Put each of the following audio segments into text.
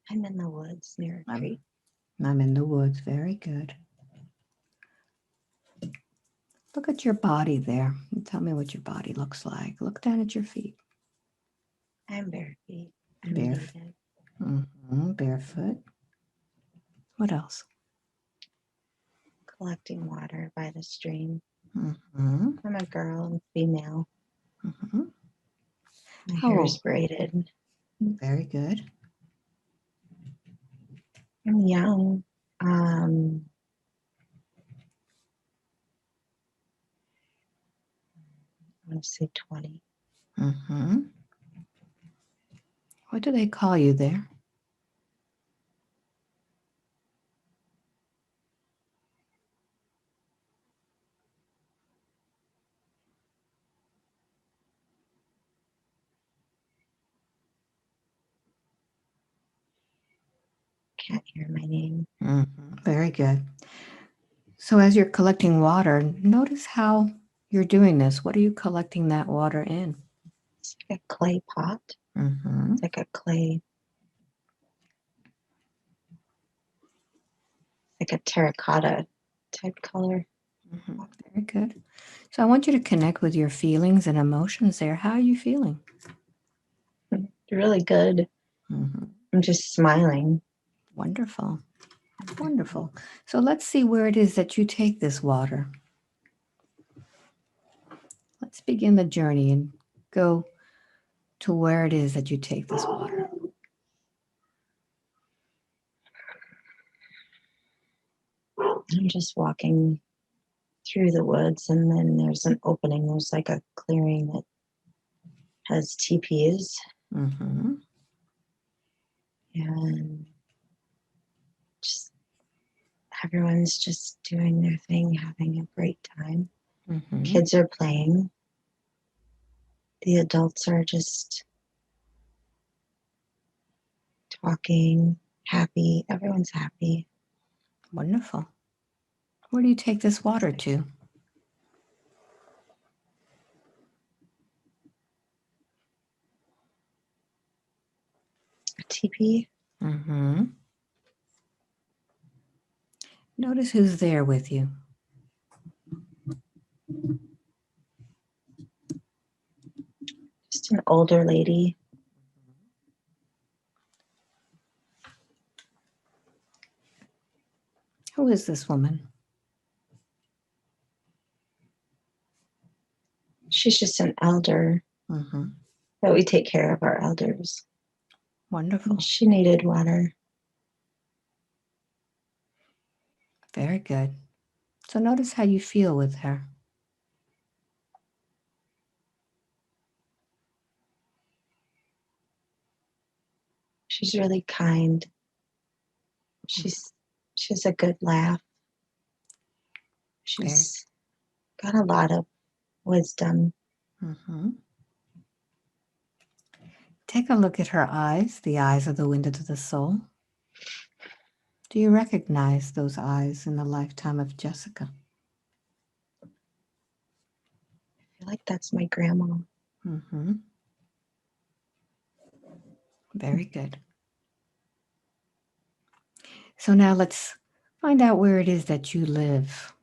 I'm in the woods near a creek. I'm in the woods. Very good. Look at your body there. And tell me what your body looks like. Look down at your feet. I'm bare feet. I'm a Bare, native. barefoot. What else? Collecting water by the stream. Mm-hmm. I'm a girl and female. Mm-hmm. My How hair old? is braided. Very good. I'm young. I want to say 20. Mm-hmm. What do they call you there? Can't hear my name. Mm-hmm. Very good. So as you're collecting water, notice how you're doing this. What are you collecting that water in? It's like a clay pot. Mm-hmm. It's like a clay, like a terracotta type color. Mm-hmm. Very good. So I want you to connect with your feelings and emotions there. How are you feeling? Really good. Mm-hmm. I'm just smiling. Wonderful. Wonderful. So let's see where it is that you take this water. Let's begin the journey and go to where it is that you take this water. I'm just walking through the woods, and then there's an opening. There's like a clearing that has teepees, Mm-hmm. and just everyone's just doing their thing, having a great time. Mm-hmm. Kids are playing. The adults are just talking, happy. Everyone's happy. Wonderful. Where do you take this water to? A teepee. Mm-hmm. Notice who's there with you. Just an older lady. Who is this woman? She's just an elder. Mm-hmm. But we take care of our elders. Wonderful. She needed water. Very good. So notice how you feel with her. She's really kind. She's a good laugh. Very. She's got a lot of wisdom. Mm-hmm. Take a look at her eyes. The eyes are the window to the soul. Do you recognize those eyes in the lifetime of Jessica? I feel like that's my grandma. Mm-hmm. Very good. So now let's find out where it is that you live.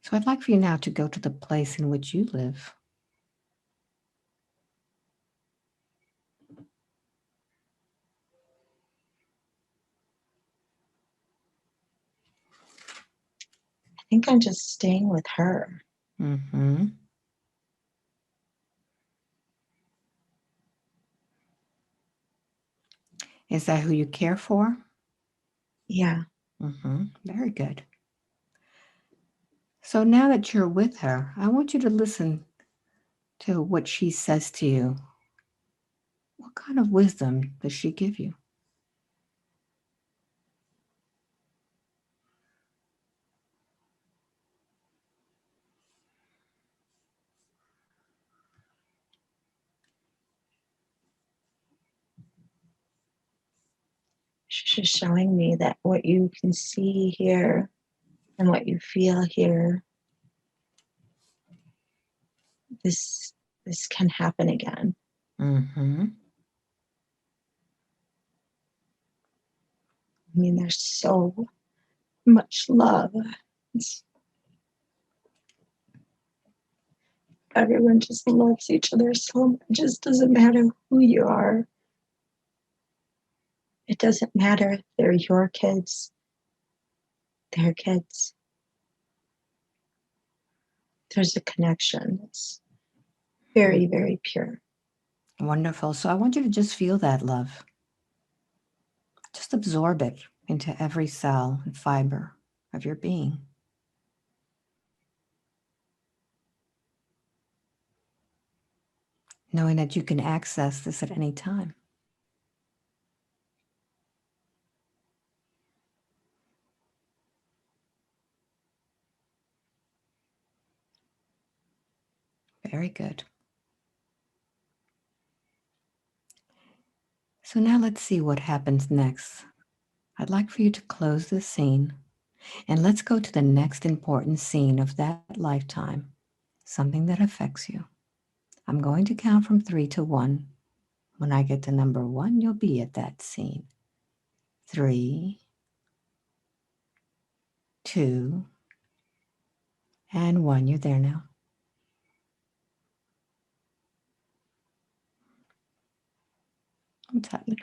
So I'd like for you now to go to the place in which you live. I think I'm just staying with her. Mm-hmm. Is that who you care for? Yeah. Mm-hmm. Very good. So now that you're with her, I want you to listen to what she says to you. What kind of wisdom does she give you? She's just showing me that what you can see here and what you feel here, this can happen again. Mm-hmm. I mean, there's so much love. Everyone just loves each other so much. It just doesn't matter who you are. It doesn't matter if they're your kids, their kids. There's a connection. It's very, very pure. Wonderful. So I want you to just feel that love. Just absorb it into every cell and fiber of your being. Knowing that you can access this at any time. Very good. So now let's see what happens next. I'd like for you to close this scene and let's go to the next important scene of that lifetime, something that affects you. I'm going to count from 3 to 1. When I get to number 1, you'll be at that scene. 3, 2, and 1. You're there now. What's happening?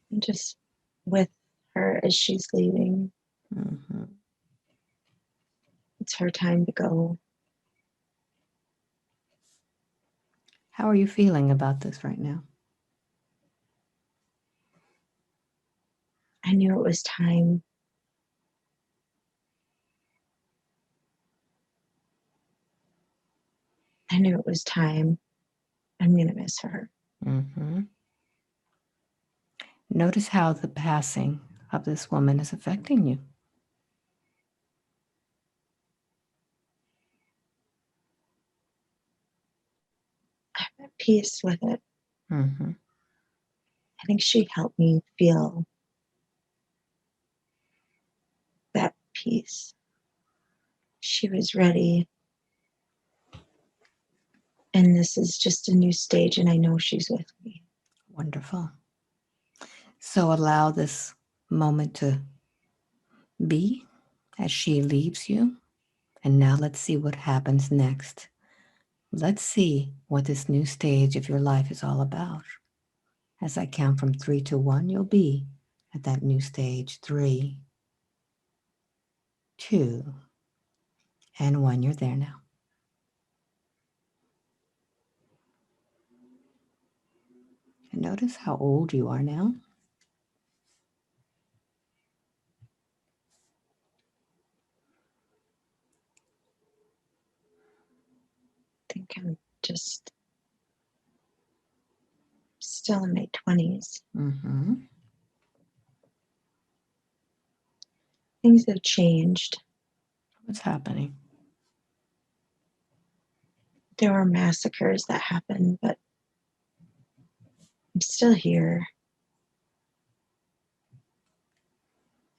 I'm just with her as she's leaving. Mm-hmm. It's her time to go. How are you feeling about this right now? I knew it was time. I knew it was time. I'm going to miss her. Mm-hmm. Notice how the passing of this woman is affecting you. I'm at peace with it. Mm-hmm. I think she helped me feel that peace. She was ready. And this is just a new stage, and I know she's with me. Wonderful. So allow this moment to be as she leaves you. And now let's see what happens next. Let's see what this new stage of your life is all about. As I count from 3 to 1, you'll be at that new stage. 3, 2, and 1. You're there now. And notice how old you are now. I think I'm just still in my 20s. Mm-hmm. Things have changed. What's happening? There were massacres that happened, but I'm still here.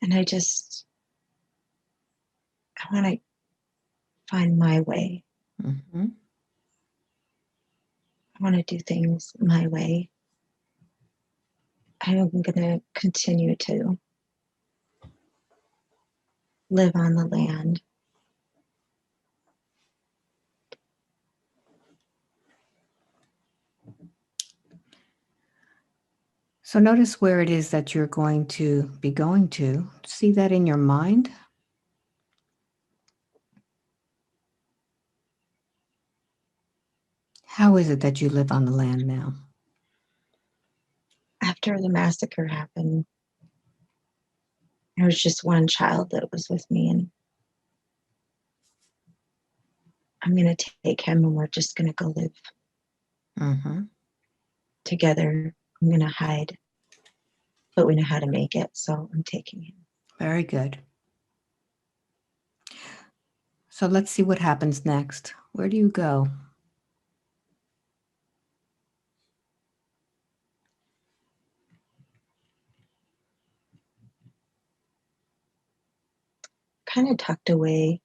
And I want to find my way. Mm-hmm. I want to do things my way. I'm going to continue to live on the land. So notice where it is that you're going to be going to. See that in your mind? How is it that you live on the land now? After the massacre happened, there was just one child that was with me, and I'm going to take him and we're just going to go live Mm-hmm. together. I'm going to hide, but we know how to make it, so I'm taking him. Very good. So let's see what happens next. Where do you go? Kind of tucked away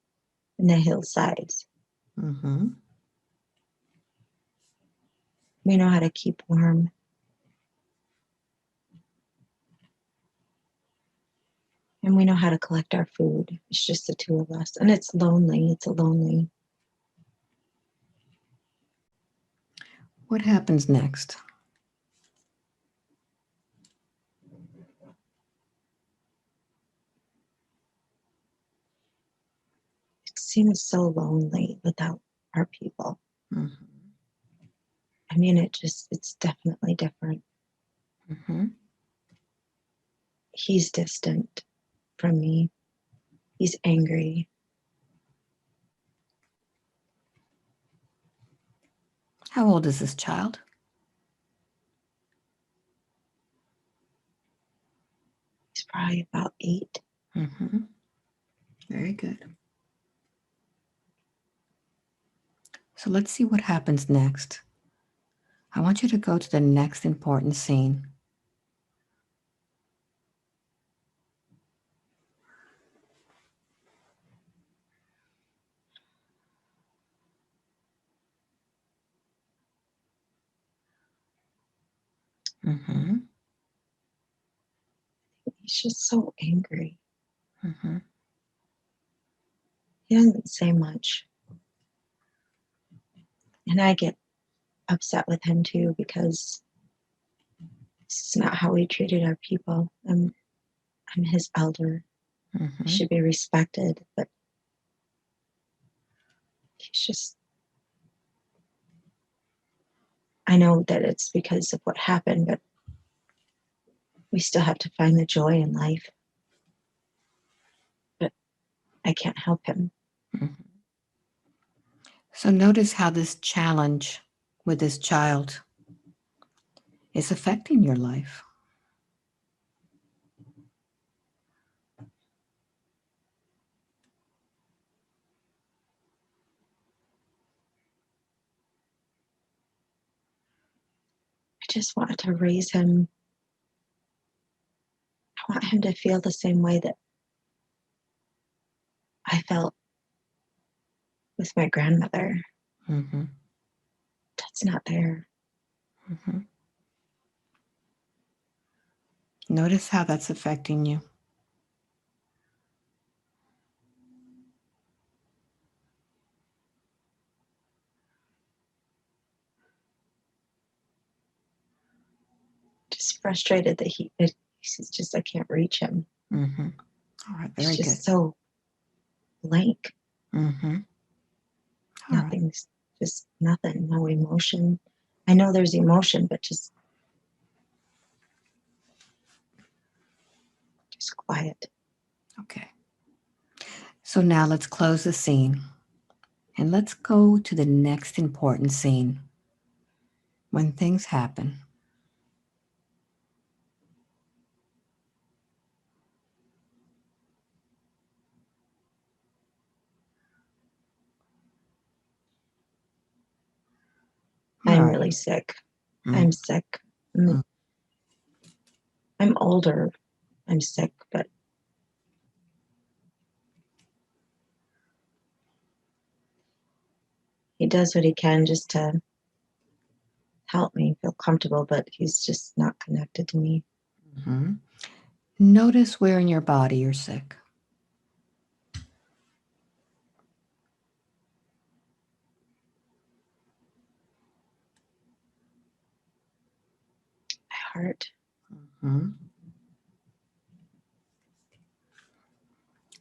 in the hillsides. Mm-hmm. We know how to keep warm. And we know how to collect our food. It's just the two of us. And it's lonely. It's a lonely. What happens next? It seems so lonely without our people. Mm-hmm. I mean, it's definitely different. Mm-hmm. He's distant from me. He's angry. How old is this child? He's probably about 8. Mm-hmm. Very good. So let's see what happens next. I want you to go to the next important scene. Mm-hmm. He's just so angry. Mm-hmm. He doesn't say much. And I get upset with him too because this is not how we treated our people. I'm his elder. He Mm-hmm. should be respected, but he's just. I know that it's because of what happened, but we still have to find the joy in life. But I can't help him. Mm-hmm. So notice how this challenge with this child is affecting your life. I just want to raise him. I want him to feel the same way that I felt with my grandmother. Mm-hmm. That's not there. Mm-hmm. Notice how that's affecting you. Just frustrated that he's just, I can't reach him. Mm-hmm. All right, He's very good. just so blank. Mm-hmm. All right. Nothing's just nothing, no emotion. I know there's emotion, but just quiet. Okay. So now let's close the scene and let's go to the next important scene when things happen. Where I'm are really you? sick. Mm-hmm. I'm sick. Mm. I'm older. I'm sick, but he does what he can just to help me feel comfortable, but he's just not connected to me. Mm-hmm. Notice where in your body you're sick. My heart. Mm-hmm.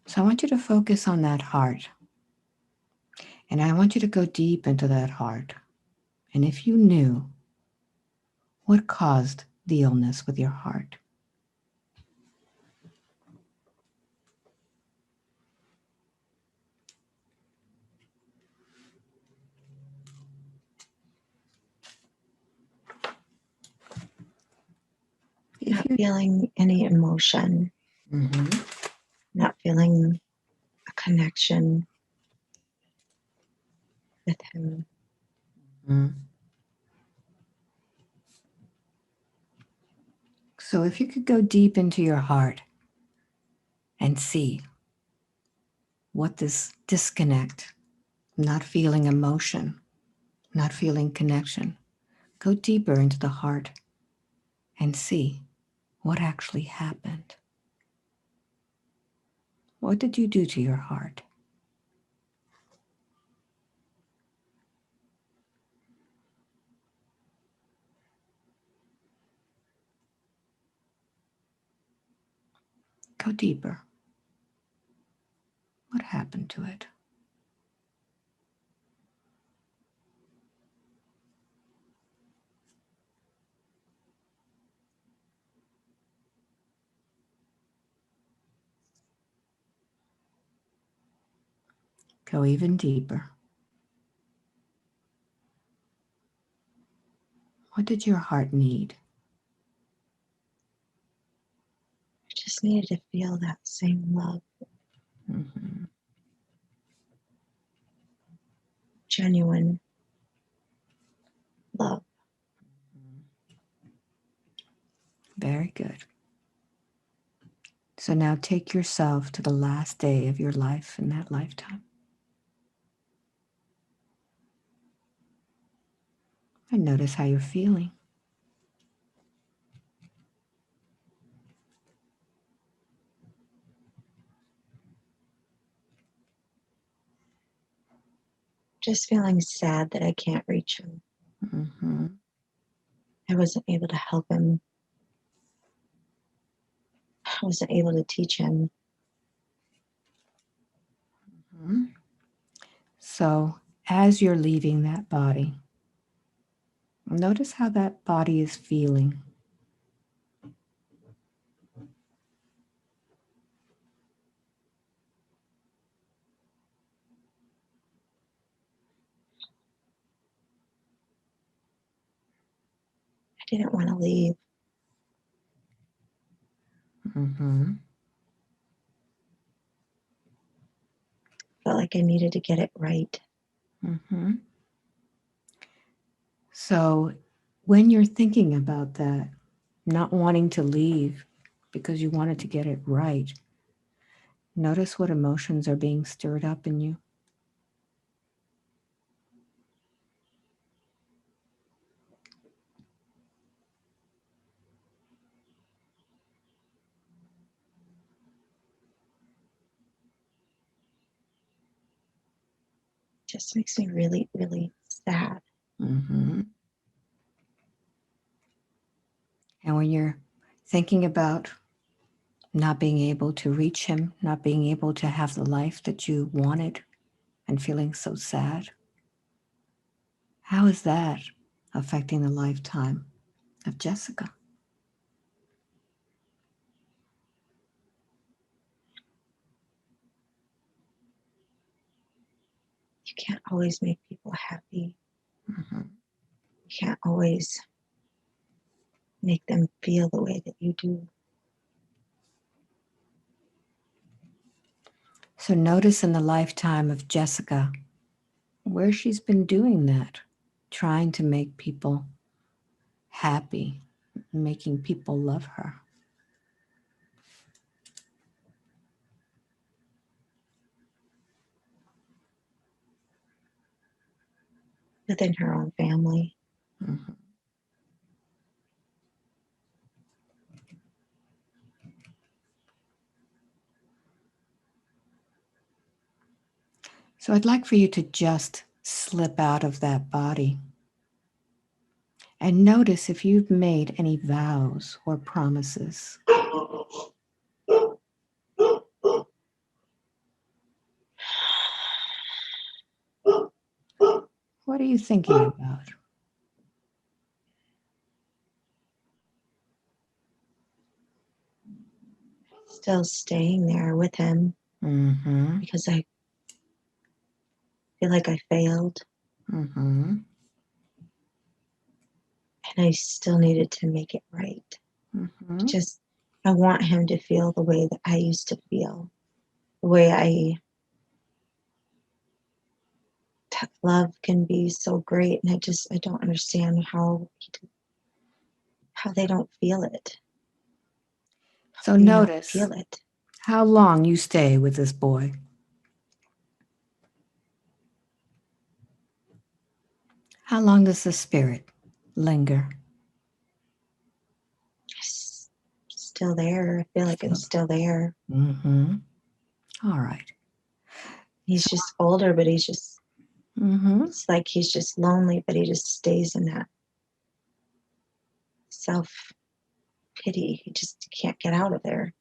So I want you to focus on that heart. And I want you to go deep into that heart. And if you knew what caused the illness with your heart, if Not you feeling any emotion, mm-hmm. not feeling a connection with him. Mm-hmm. So if you could go deep into your heart and see what this disconnect, not feeling emotion, not feeling connection, go deeper into the heart and see what actually happened. What did you do to your heart? Go deeper. What happened to it? Go even deeper. What did your heart need? I just needed to feel that same love, Mm-hmm. genuine love. Very good. So now take yourself to the last day of your life in that lifetime. And notice how you're feeling. Just feeling sad that I can't reach him. Mm-hmm. I wasn't able to help him. I wasn't able to teach him. Mm-hmm. So as you're leaving that body, notice how that body is feeling. I didn't want to leave. Mm-hmm. Felt like I needed to get it right. Mm-hmm. So when you're thinking about that, not wanting to leave because you wanted to get it right, notice what emotions are being stirred up in you. Just makes me really, really sad. Mm-hmm. And when you're thinking about not being able to reach him, not being able to have the life that you wanted, and feeling so sad, how is that affecting the lifetime of Jessica? You can't always make people happy. Mm-hmm. You can't always make them feel the way that you do. So notice in the lifetime of Jessica where she's been doing that, trying to make people happy, making people love her. Within her own family. Mm-hmm. So I'd like for you to just slip out of that body and notice if you've made any vows or promises. What are you thinking about? Still staying there with him Mm-hmm. because I feel like I failed Mm-hmm. and I still needed to make it right. Mm-hmm. Just, I want him to feel the way that I used to feel, the way love can be so great. And I don't understand how they don't feel it. So Do you not notice feel it? how long you stay with this boy. How long does the spirit linger? Still there. I feel like I'm still there. Mm-hmm. All right. He's just older, but he's just, it's like he's just lonely, but he just stays in that self-pity. He just can't get out of there.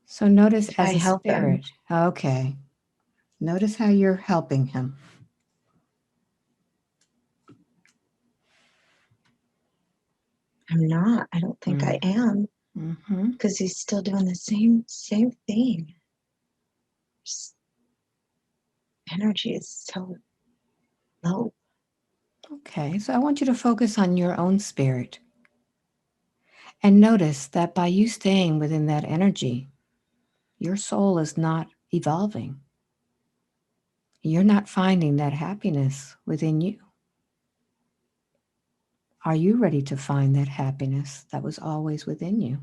So notice If as I a help him, spirit. Okay. Notice how you're helping him. I'm not. I don't think I am, because he's still doing the same thing. Just, energy is so low. Okay, so I want you to focus on your own spirit and notice that by you staying within that energy, your soul is not evolving. You're not finding that happiness within you. Are you ready to find that happiness that was always within you?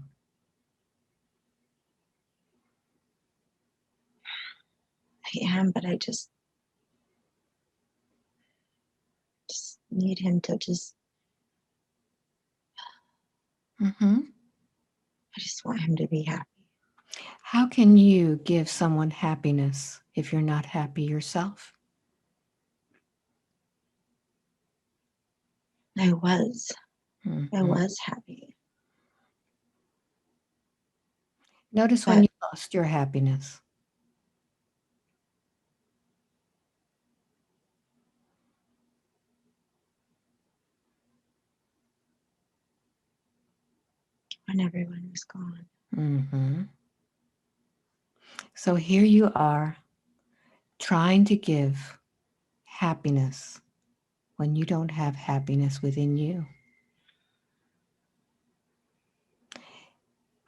I am, but I just need him to I just want him to be happy. How can you give someone happiness if you're not happy yourself? I was happy. Notice when you lost your happiness. When everyone was gone. So here you are trying to give happiness when you don't have happiness within you.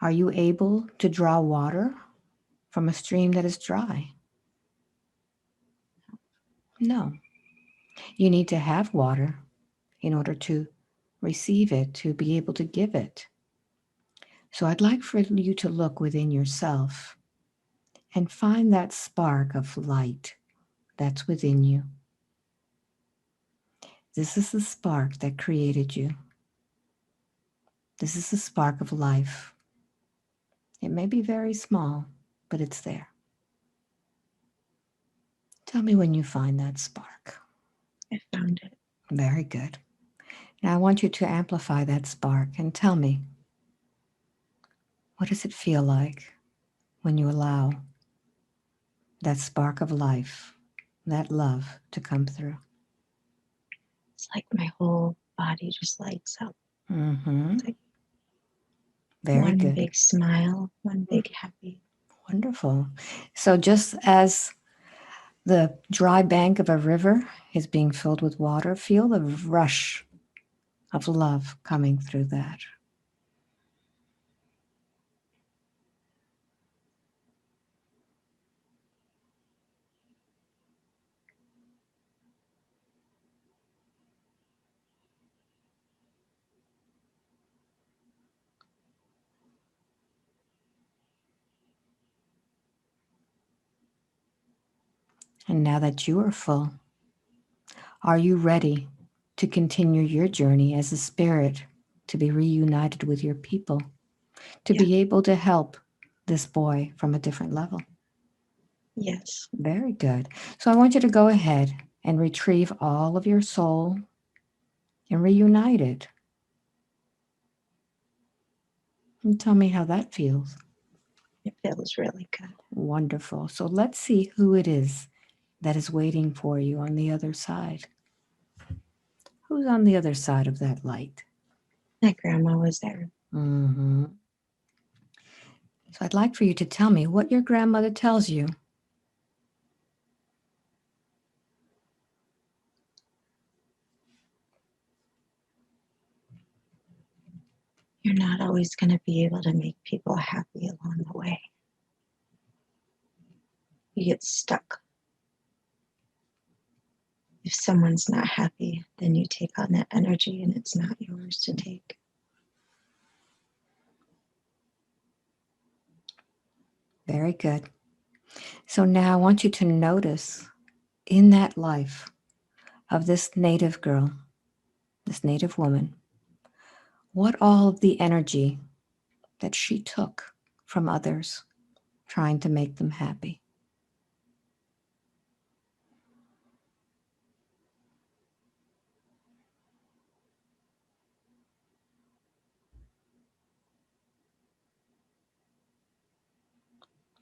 Are you able to draw water from a stream that is dry? No. You need to have water in order to receive it, to be able to give it. So I'd like for you to look within yourself and find that spark of light that's within you. This is the spark that created you. This is the spark of life. It may be very small, but it's there. Tell me when you find that spark. I found it. Very good. Now I want you to amplify that spark and tell me, what does it feel like when you allow that spark of life, that love to come through? It's like my whole body just lights up. It's like very one good. big smile, one big happy. Wonderful. So just as the dry bank of a river is being filled with water, feel the rush of love coming through that. And now that you are full, are you ready to continue your journey as a spirit to be reunited with your people, to be able to help this boy from a different level? Yes. Very good. So I want you to go ahead and retrieve all of your soul and reunite it. And tell me how that feels. It feels really good. Wonderful. So let's see who it is that is waiting for you on the other side. Who's on the other side of that light? My grandma was there. So I'd like for you to tell me what your grandmother tells you. You're not always going to be able to make people happy along the way. You get stuck. If someone's not happy, then you take on that energy and it's not yours to take. Very good. So now I want you to notice in that life of this native girl, this native woman, what all of the energy that she took from others trying to make them happy.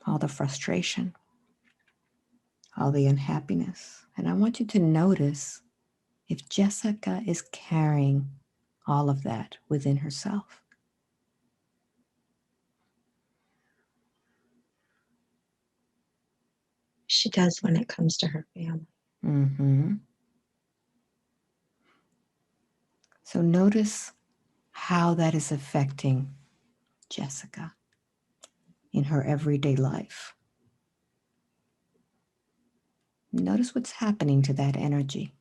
All the frustration, all the unhappiness. And I want you to notice if Jessica is carrying all of that within herself. She does when it comes to her family. Mm-hmm. So notice how that is affecting Jessica in her everyday life. Notice what's happening to that energy.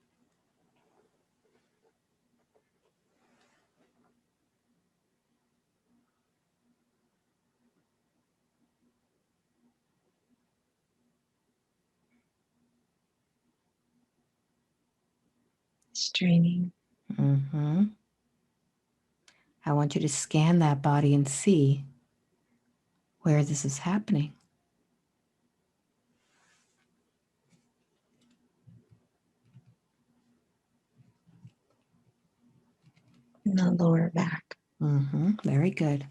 It's draining. Mm-hmm. I want you to scan that body and see where this is happening. In the lower back. Mm-hmm. Very good.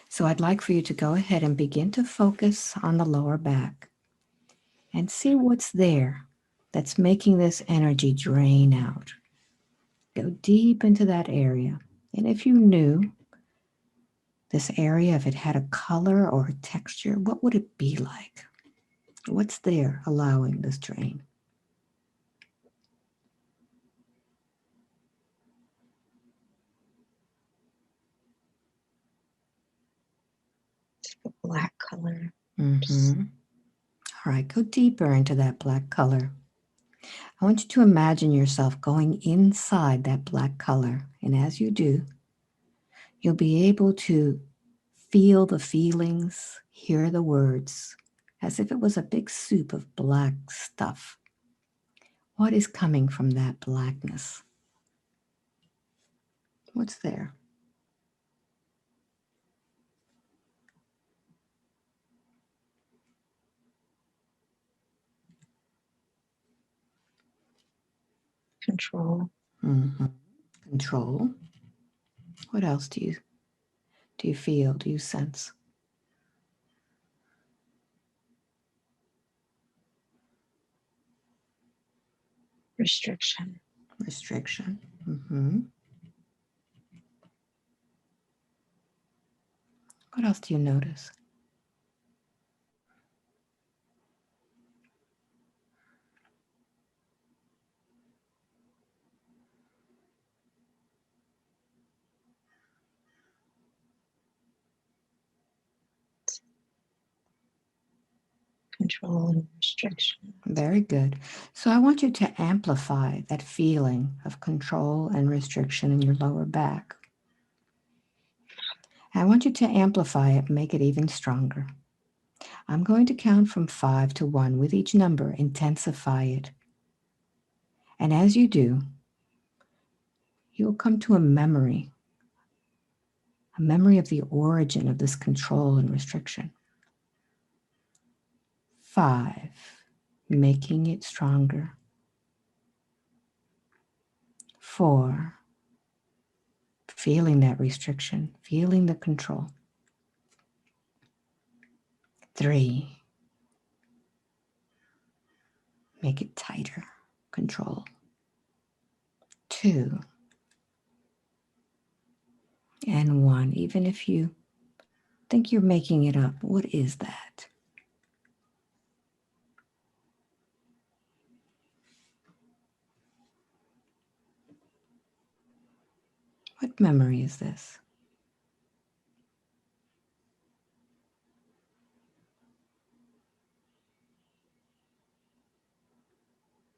So I'd like for you to go ahead and begin to focus on the lower back and see what's there that's making this energy drain out. Go deep into that area. And if you knew this area, if it had a color or a texture, what would it be like? What's there allowing this drain? It's like a black color. Mm-hmm. All right, go deeper into that black color. I want you to imagine yourself going inside that black color. And as you do, you'll be able to feel the feelings, hear the words, as if it was a big soup of black stuff. What is coming from that blackness? What's there? Control. Mm-hmm. Control. What else do you feel? Do you sense? Restriction. Restriction. Mm-hmm. What else do you notice? Control and restriction. Very good. So I want you to amplify that feeling of control and restriction in your lower back. I want you to amplify it, make it even stronger. I'm going to count from 5 to 1. With each number, intensify it. And as you do, you'll come to a memory of the origin of this control and restriction. 5, making it stronger. 4, feeling that restriction, feeling the control. 3, make it tighter, control. 2, and 1. Even if you think you're making it up, what is that? What memory is this?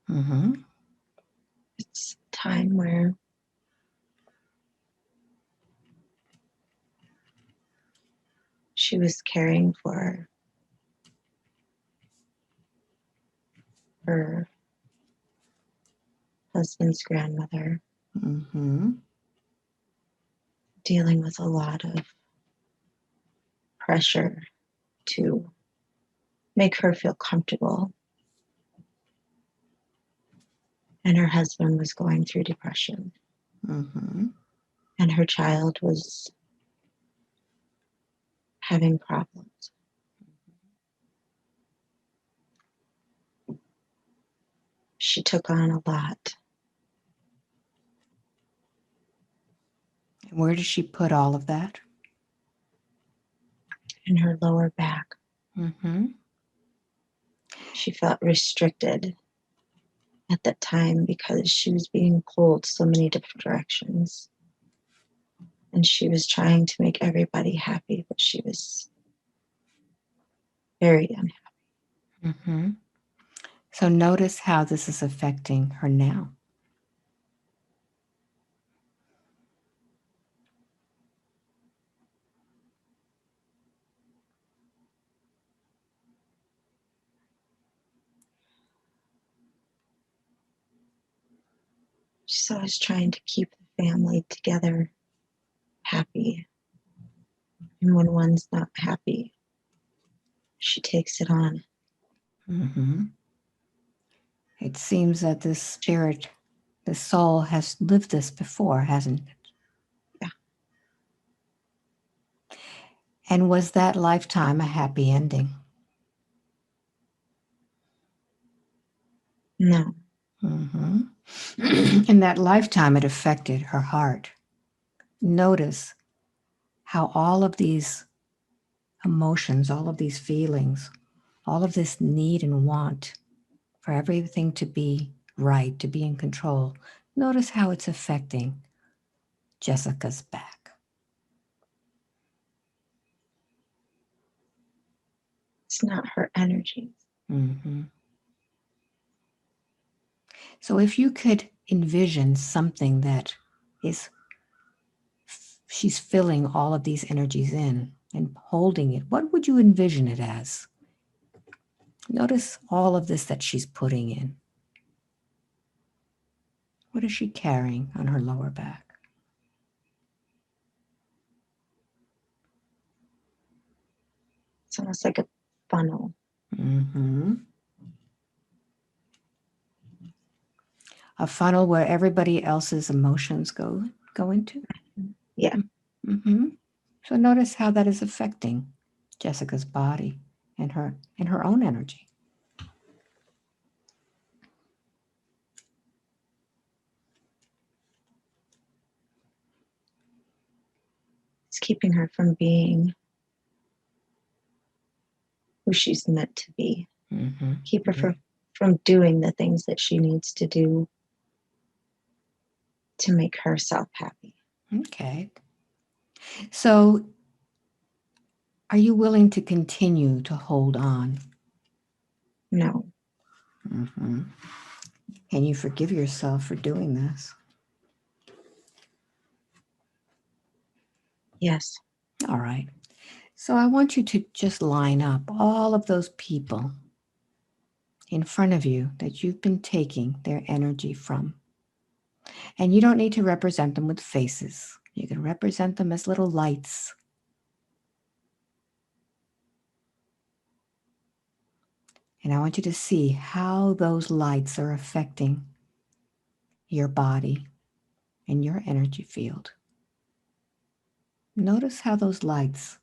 Mm-hmm. It's a time where she was caring for her husband's grandmother, Mm-hmm. dealing with a lot of pressure to make her feel comfortable. And her husband was going through depression. Mm-hmm. And her child was having problems. She took on a lot. Where does she put all of that? In her lower back. Mm-hmm. She felt restricted at that time because she was being pulled so many different directions. And she was trying to make everybody happy, but she was very unhappy. Mm-hmm. So notice how this is affecting her now. She's always trying to keep the family together, happy. And when one's not happy, she takes it on. Mm-hmm. It seems that this spirit, this soul has lived this before, hasn't it? Yeah. And was that lifetime a happy ending? No. Mm-hmm. In that lifetime, it affected her heart. Notice how all of these emotions, all of these feelings, all of this need and want for everything to be right, to be in control, notice how it's affecting Jessica's back. It's not her energy. Mm-hmm. So if you could envision something that is, she's filling all of these energies in and holding it, what would you envision it as? Notice all of this that she's putting in. What is she carrying on her lower back? It's almost like a funnel. Mm-hmm. A funnel where everybody else's emotions go into? Yeah. Mm-hmm. So notice how that is affecting Jessica's body and her own energy. It's keeping her from being who she's meant to be. Mm-hmm. Keep her from doing the things that she needs to do to make herself happy. Okay. So are you willing to continue to hold on? No. Mm-hmm. Can you forgive yourself for doing this? Yes. All right. So I want you to just line up all of those people in front of you that you've been taking their energy from. And you don't need to represent them with faces. You can represent them as little lights. And I want you to see how those lights are affecting your body and your energy field. Notice how those lights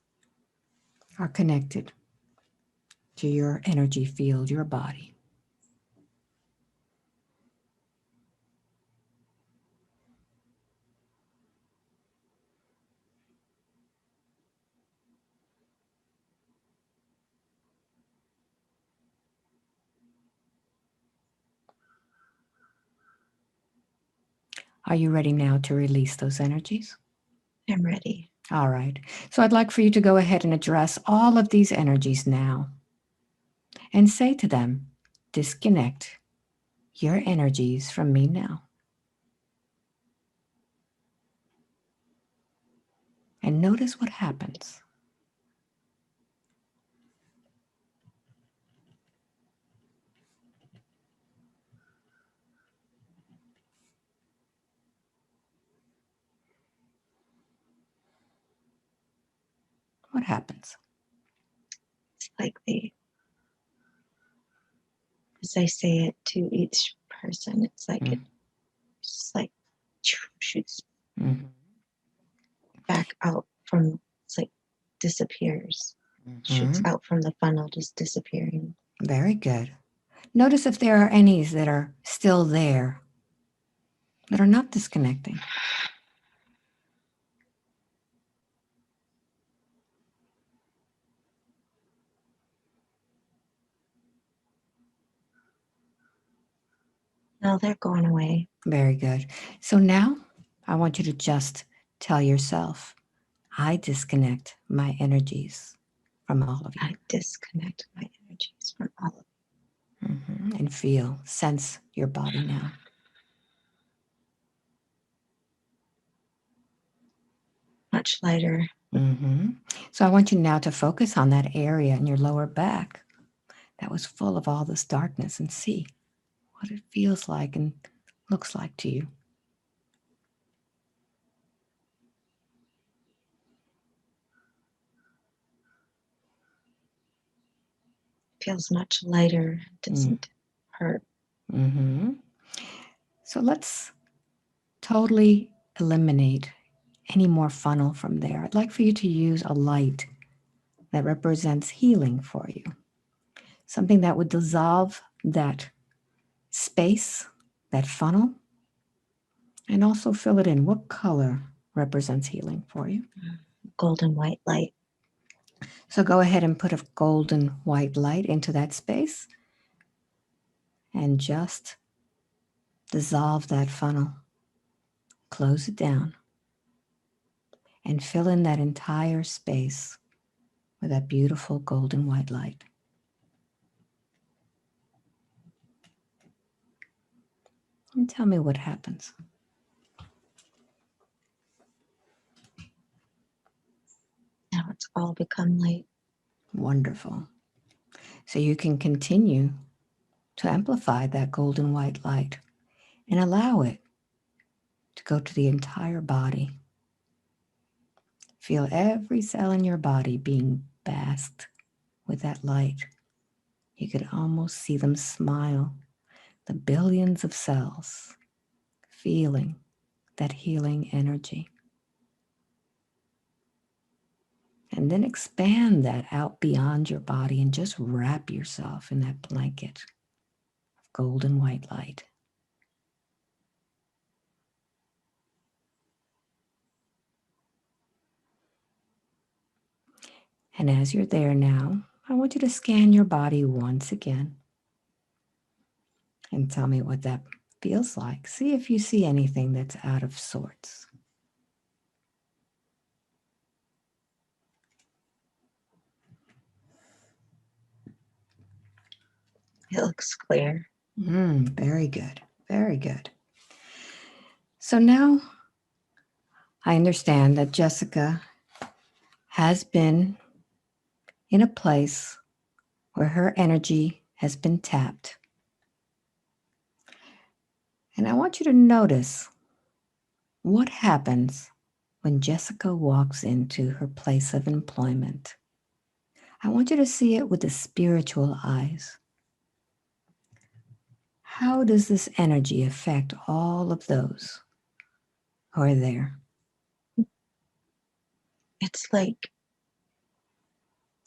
are connected to your energy field, your body. Are you ready now to release those energies? I'm ready. All right. So I'd like for you to go ahead and address all of these energies now and say to them, disconnect your energies from me now. And notice what happens. What happens? It's like they as I say it to each person, it's like it just like shoots back out from, it's like disappears, shoots out from the funnel, just disappearing. Very good. Notice if there are any that are still there, that are not disconnecting. No, they're going away. Very good. So now I want you to just tell yourself, I disconnect my energies from all of you. I disconnect my energies from all of you. And feel, sense your body now. Much lighter. So I want you now to focus on that area in your lower back that was full of all this darkness and see what it feels like and looks like to you. Feels much lighter. It doesn't hurt. So let's totally eliminate any more funnel from there. I'd like for you to use a light that represents healing for you. Something that would dissolve that space, that funnel, and also fill it in. What color represents healing for you? Golden white light. So go ahead and put a golden white light into that space and just dissolve that funnel. Close it down and fill in that entire space with that beautiful golden white light. And tell me what happens. Now it's all become light. Wonderful. So you can continue to amplify that golden white light and allow it to go to the entire body. Feel every cell in your body being basked with that light. You could almost see them smile, the billions of cells feeling that healing energy. And then expand that out beyond your body and just wrap yourself in that blanket of golden white light. And as you're there now, I want you to scan your body once again and tell me what that feels like. See if you see anything that's out of sorts. It looks clear. Very good. Very good. So now I understand that Jessica has been in a place where her energy has been tapped. And I want you to notice what happens when Jessica walks into her place of employment. I want you to see it with the spiritual eyes. How does this energy affect all of those who are there? It's like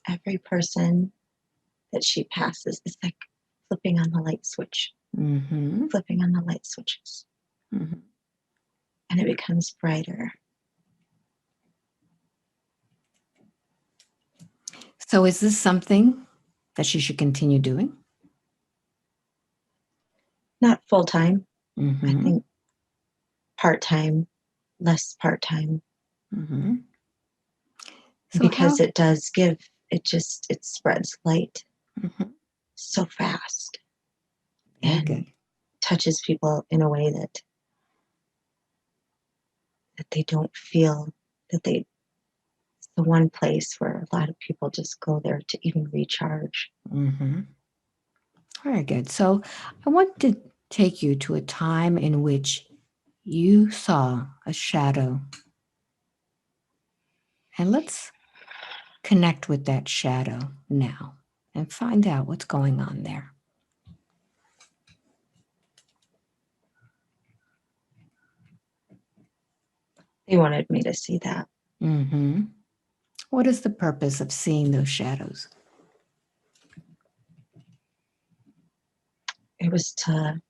every person that she passes is like flipping on the light switch, flipping on the light switches. And it becomes brighter. So is this something that she should continue doing? Not full time. I think part time, less part time. So because it does give, it spreads light so fast. Very and good. touches people in a way that they don't feel that they, it's the one place where a lot of people just go there to even recharge. Very good. So I want to take you to a time in which you saw a shadow. And let's connect with that shadow now and find out what's going on there. They wanted me to see that. Mm-hmm. What is the purpose of seeing those shadows? It was to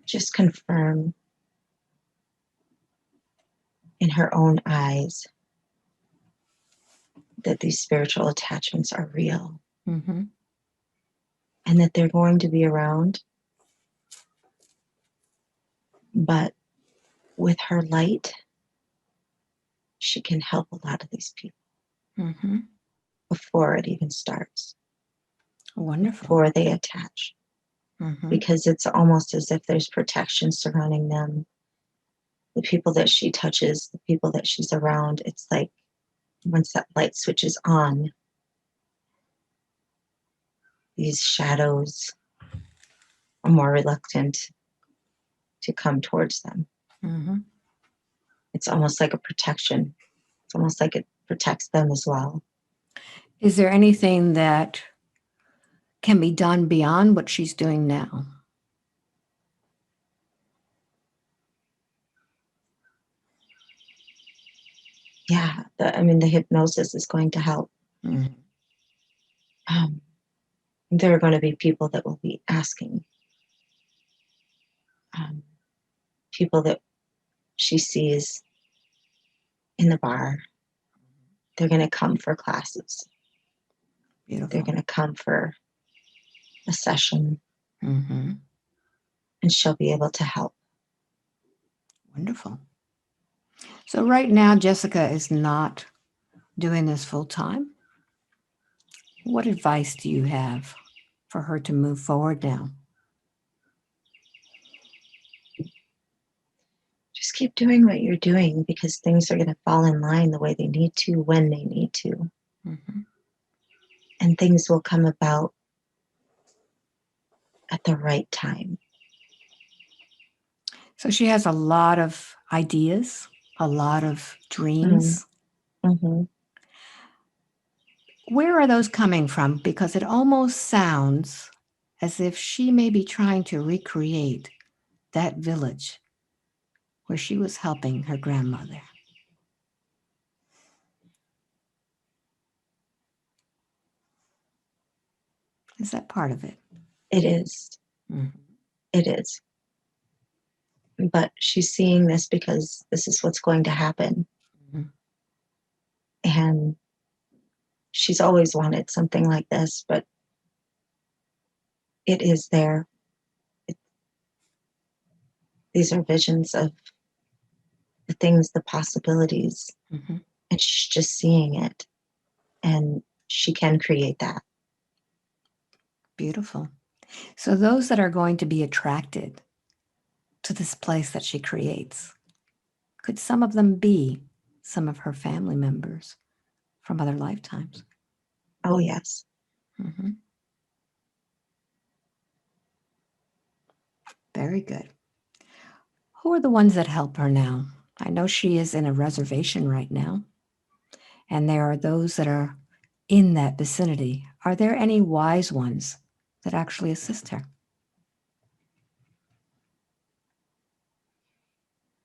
just confirm in her own eyes that these spiritual attachments are real and that they're going to be around. But with her light, she can help a lot of these people before it even starts. Wonderful. Before they attach. Because it's almost as if there's protection surrounding them. The people that she touches, the people that she's around, it's like once that light switches on, these shadows are more reluctant to come towards them. It's almost like a protection. It's almost like it protects them as well. Is there anything that can be done beyond what she's doing now? Yeah, the hypnosis is going to help. There are going to be people that will be asking. People that she sees in the bar, they're going to come for classes. Beautiful. They're going to come for a session. And she'll be able to help. Wonderful. So right now, Jessica is not doing this full time. What advice do you have for her to move forward now? Just keep doing what you're doing because things are going to fall in line the way they need to, when they need to. And things will come about at the right time. So she has a lot of ideas, a lot of dreams. Where are those coming from? Because it almost sounds as if she may be trying to recreate that village where she was helping her grandmother. Is that part of it? It is. It is. But she's seeing this because this is what's going to happen. And she's always wanted something like this, but it is there. These are visions of the things, the possibilities. And she's just seeing it. And she can create that. Beautiful. So those that are going to be attracted to this place that she creates, could some of them be some of her family members from other lifetimes? Oh, yes. Very good. Who are the ones that help her now? I know she is in a reservation right now, and there are those that are in that vicinity. Are there any wise ones that actually assist her?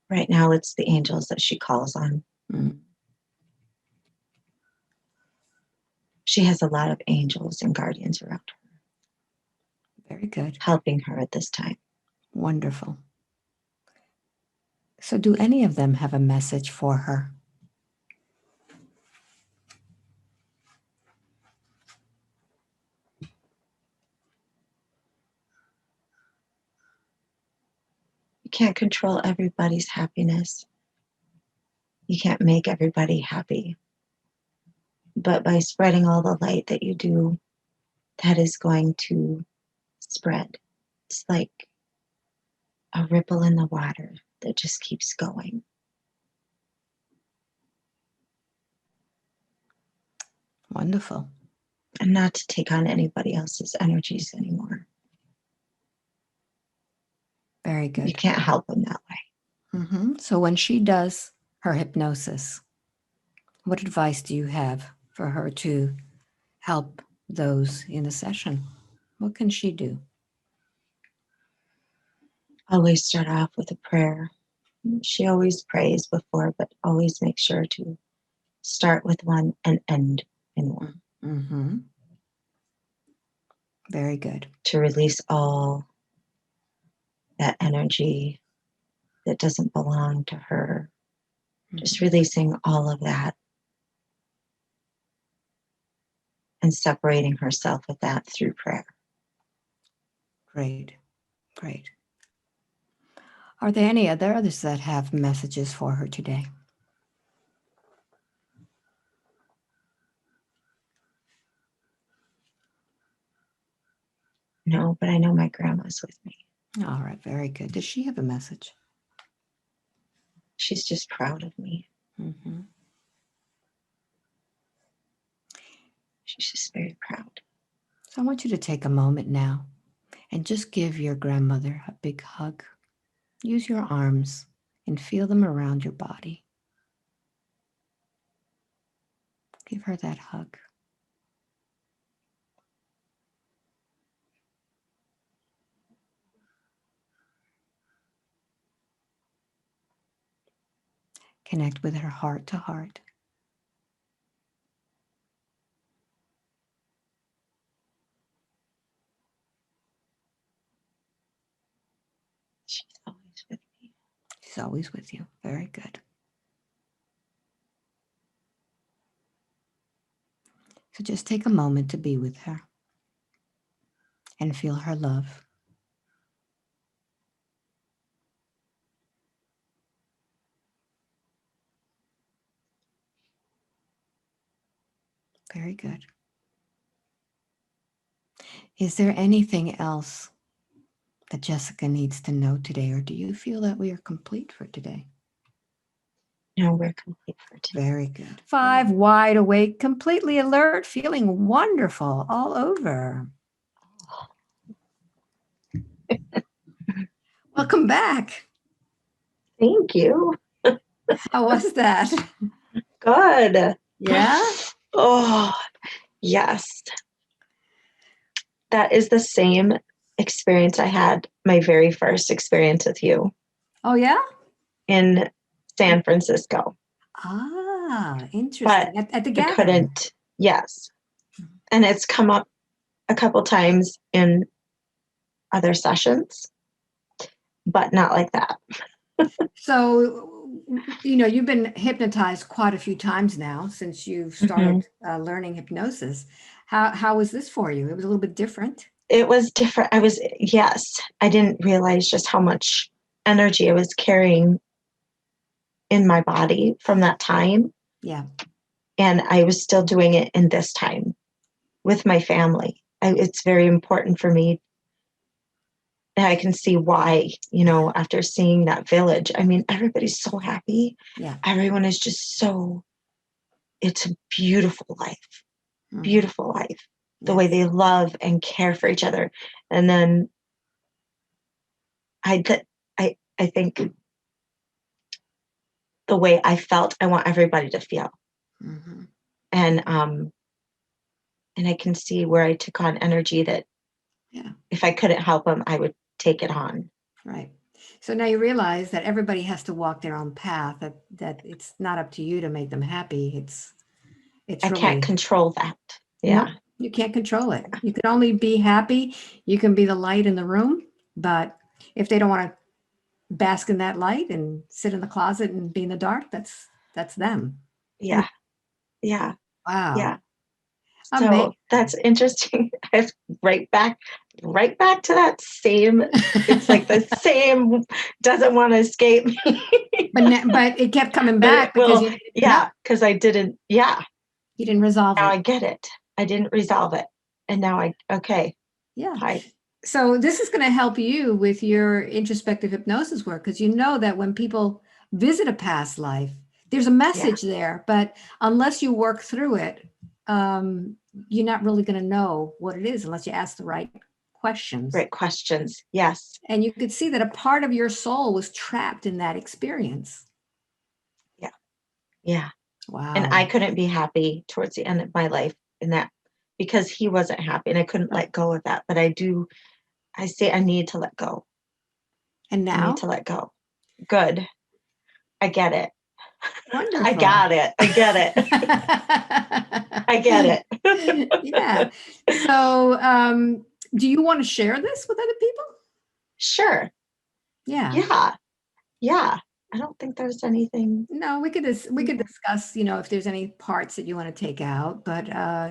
Right now, it's the angels that she calls on. She has a lot of angels and guardians around her. Very good. Helping her at this time. Wonderful. So do any of them have a message for her? You can't control everybody's happiness. You can't make everybody happy. But by spreading all the light that you do, that is going to spread. It's like a ripple in the water that just keeps going. Wonderful. And not to take on anybody else's energies anymore. Very good. You can't help them that way. So when she does her hypnosis, what advice do you have for her to help those in the session? What can she do? always start off with a prayer. She always prays before, but always make sure to start with one and end in one. Mm-hmm. Very good. To release all that energy that doesn't belong to her. Just releasing all of that and separating herself with that through prayer. Great. Great. Are there any others that have messages for her today? No, but I know my grandma's with me. All right, very good. Does she have a message? She's just proud of me. Mm-hmm. She's just very proud. So I want you to take a moment now and just give your grandmother a big hug. Use your arms and feel them around your body. Give her that hug. Connect with her heart to heart. She's always with me. She's always with you. Very good. So just take a moment to be with her and feel her love. Very good. Is there anything else that Jessica needs to know today, or do you feel that we are complete for today? No, we're complete for today. Very good. 5, wide awake, completely alert, feeling wonderful all over. Welcome back. Thank you. How was that? Good. Yeah? Oh, yes. That is the same experience I had my very first experience with you Oh, yeah? in San Francisco. Ah, interesting. But At the I gathering. couldn't, yes. And it's come up a couple times in other sessions, but not like that. So, you've been hypnotized quite a few times now since you've started learning hypnosis. How was this for you? It was a little bit different. It was different. I didn't realize just how much energy I was carrying in my body from that time. Yeah. And I was still doing it in this time with my family. It's very important for me. And I can see why, after seeing that village, I mean, everybody's so happy. Yeah. Everyone is just it's a beautiful life, beautiful life, the way they love and care for each other. And then I think the way I felt, I want everybody to feel. And I can see where I took on energy that if I couldn't help them, I would take it on. Right. So now you realize that everybody has to walk their own path, that it's not up to you to make them happy. It's I really, can't control that. Yeah. No, you can't control it. You can only be happy. You can be the light in the room, but if they don't want to bask in that light and sit in the closet and be in the dark, that's them. Yeah. Yeah. Wow. Yeah. So that's interesting. I right back to that same, it's like the same doesn't want to escape me. but it kept coming back because because I didn't, you didn't resolve now it. I get it. I didn't resolve it. And now Yeah. Hi. So this is going to help you with your introspective hypnosis work, because you know that when people visit a past life, there's a message there, but unless you work through it, you're not really going to know what it is unless you ask the right questions. Right questions. Yes. And you could see that a part of your soul was trapped in that experience. Yeah. Yeah. Wow. And I couldn't be happy towards the end of my life in that because he wasn't happy and I couldn't let go of that. But I say I need to let go. And I now? need to let go. Good. I get it. Wonderful. I got it. I get it. I get it. Yeah. So, do you want to share this with other people? Sure. Yeah. Yeah. Yeah. I don't think there's anything. No, we could discuss, if there's any parts that you want to take out. But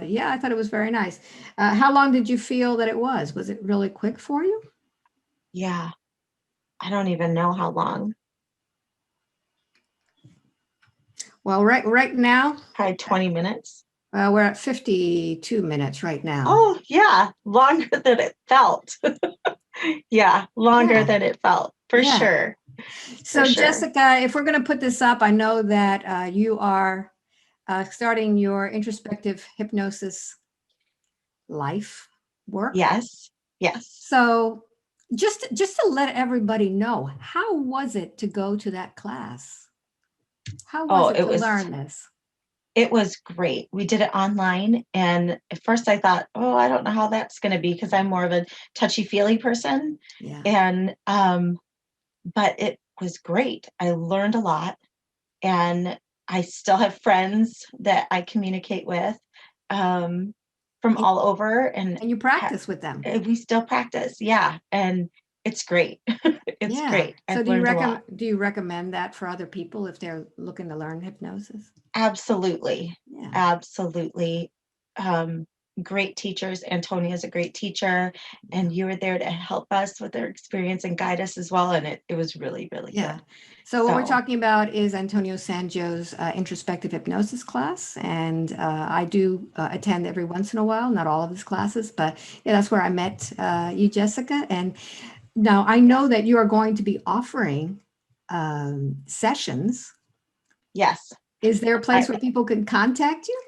yeah, I thought it was very nice. How long did you feel that it was? Was it really quick for you? Yeah. I don't even know how long. Well, right now, Probably 20 minutes. We're at 52 minutes right now. Oh, yeah. Longer than it felt. Yeah. Longer than it felt. For sure. So, Jessica, if we're going to put this up, I know that you are starting your introspective hypnosis life work. Yes. Yes. So just to let everybody know, how was it to go to that class? How was it to learn this? It was great. We did it online, and at first I thought, oh, I don't know how that's going to be because I'm more of a touchy-feely person. Yeah. And but it was great. I learned a lot, and I still have friends that I communicate with from all over, and you practice with them. We still practice, yeah, and it's great. It's great. So do you recommend that for other people if they're looking to learn hypnosis? Absolutely. Yeah. Absolutely. Great teachers. Antonia's a great teacher, and you were there to help us with their experience and guide us as well. And it was really, really good. So what we're talking about is Antonio Sanjo's introspective hypnosis class. And I do attend every once in a while, not all of his classes, but yeah, that's where I met you, Jessica. And now I know that you are going to be offering sessions. Yes. Is there a place where people can contact you?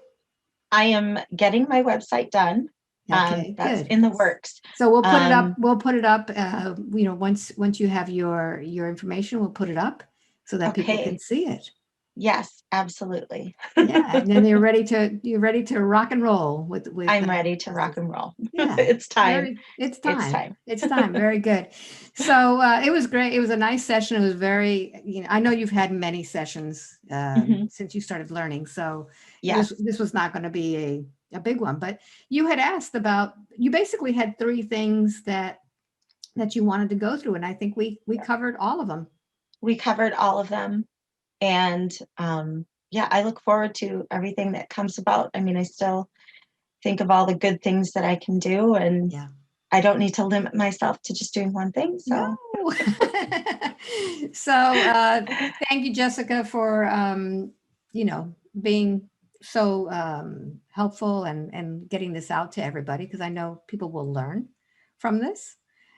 I am getting my website done. Okay, that's good. in the works. So we'll put it up. We'll put it up. Once you have your information, we'll put it up so that people can see it. Yes, absolutely. Yeah, and then you're ready to rock and roll with. I'm ready to rock and roll. Yeah, it's time. It's time. It's time. Very good. So it was great. It was a nice session. It was very. I know you've had many sessions since you started learning. So this was not going to be a big one. But you had asked about. You basically had 3 things that you wanted to go through, and I think we covered all of them. We covered all of them, and yeah, I look forward to everything that comes about. I mean, I still think of all the good things that I can do, and I don't need to limit myself to just doing one thing. So, no. So thank you, Jessica, for being so helpful and getting this out to everybody, because I know people will learn from this.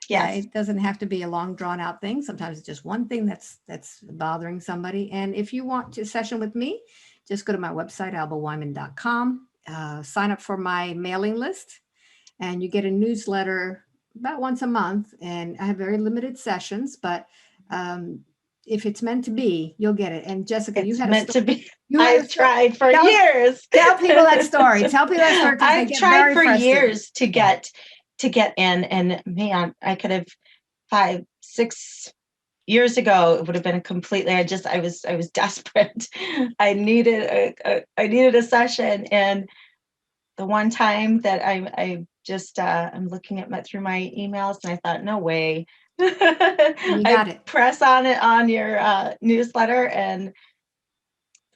Yes. It doesn't have to be a long drawn out thing. Sometimes it's just one thing that's bothering somebody. And if you want to session with me, just go to my website, albaweinman.com, sign up for my mailing list, and you get a newsletter about once a month. And I have very limited sessions, but if it's meant to be, you'll get it. And Jessica, you had meant to be. I've tried for years. Tell people that story. Tell people that story. I've tried for years to get in, and man, I could have 5, 6 years ago, it would have been completely. I was desperate. I needed a session, and the one time that I'm looking through my emails, and I thought, no way. You got it. Press on it on your newsletter, and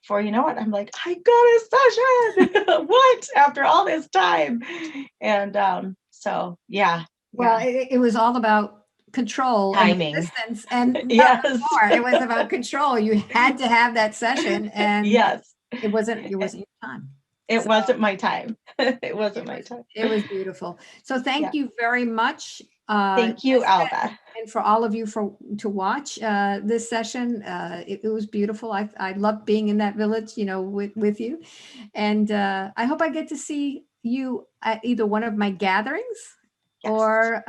before you know it, I'm like, I got a session. What? After all this time. And so yeah. Well, it was all about control, timing, and resistance, and more. It was about control. You had to have that session, and it wasn't your time. It wasn't my time. It wasn't my time. It was beautiful. So thank you very much. Thank you, Alba. And for all of you to watch this session. It was beautiful. I loved being in that village, with you. And I hope I get to see you at either one of my gatherings or,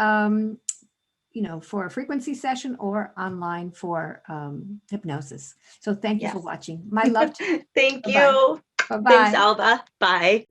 for a frequency session, or online for hypnosis. So thank you for watching. My love to you. Thank you. Bye-bye. Thanks, Alba. Bye.